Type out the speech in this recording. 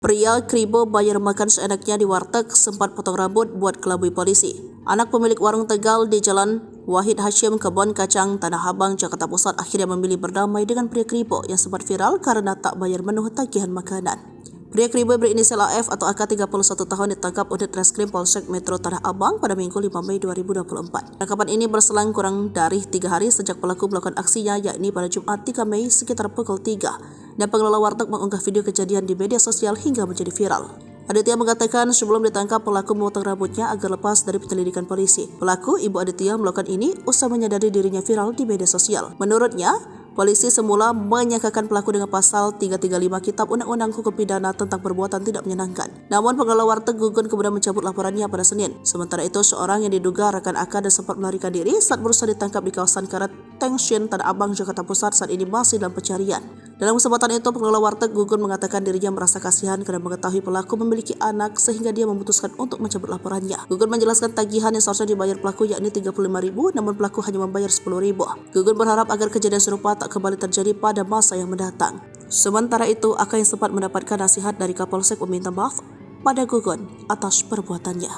Pria kribo bayar makan seenaknya di warteg sempat potong rambut buat kelabui polisi. Anak pemilik warung Tegal di Jalan Wahid Hashim, Kebon Kacang, Tanah Abang, Jakarta Pusat akhirnya memilih berdamai dengan pria kribo yang sempat viral karena tak bayar menu tagihan makanan. Pria kribo berinisial AF atau AK 31 tahun ditangkap unit Reskrim Polsek Metro Tanah Abang pada Minggu 5 Mei 2024. Tangkapan ini berselang kurang dari 3 hari sejak pelaku melakukan aksinya, yakni pada Jumat 3 Mei sekitar pukul 3. Dan pengelola warteg mengunggah video kejadian di media sosial hingga menjadi viral. Aditya mengatakan sebelum ditangkap pelaku memotong rambutnya agar lepas dari penyelidikan polisi. Pelaku, Ibu Aditya, melakukan ini usai menyadari dirinya viral di media sosial. Menurutnya, polisi semula menyangkakan pelaku dengan pasal 335 Kitab Undang-Undang Hukum Pidana tentang perbuatan tidak menyenangkan. Namun pengelola warteg Gugun kemudian mencabut laporannya pada Senin. Sementara itu, seorang yang diduga rekan AK dan sempat melarikan diri saat berusaha ditangkap di kawasan Karet Tengshin, Tanah Abang, Jakarta Pusat saat ini masih dalam pencarian. Dalam kesempatan itu, pengelola warteg Gugun mengatakan dirinya merasa kasihan karena mengetahui pelaku memiliki anak sehingga dia memutuskan untuk mencabut laporannya. Gugun menjelaskan tagihan yang seharusnya dibayar pelaku yakni 35.000, namun pelaku hanya membayar 10.000. Gugun berharap agar kejadian serupa tak kembali terjadi pada masa yang mendatang. Sementara itu, AK yang sempat mendapatkan nasihat dari Kapolsek meminta maaf pada Gugun atas perbuatannya.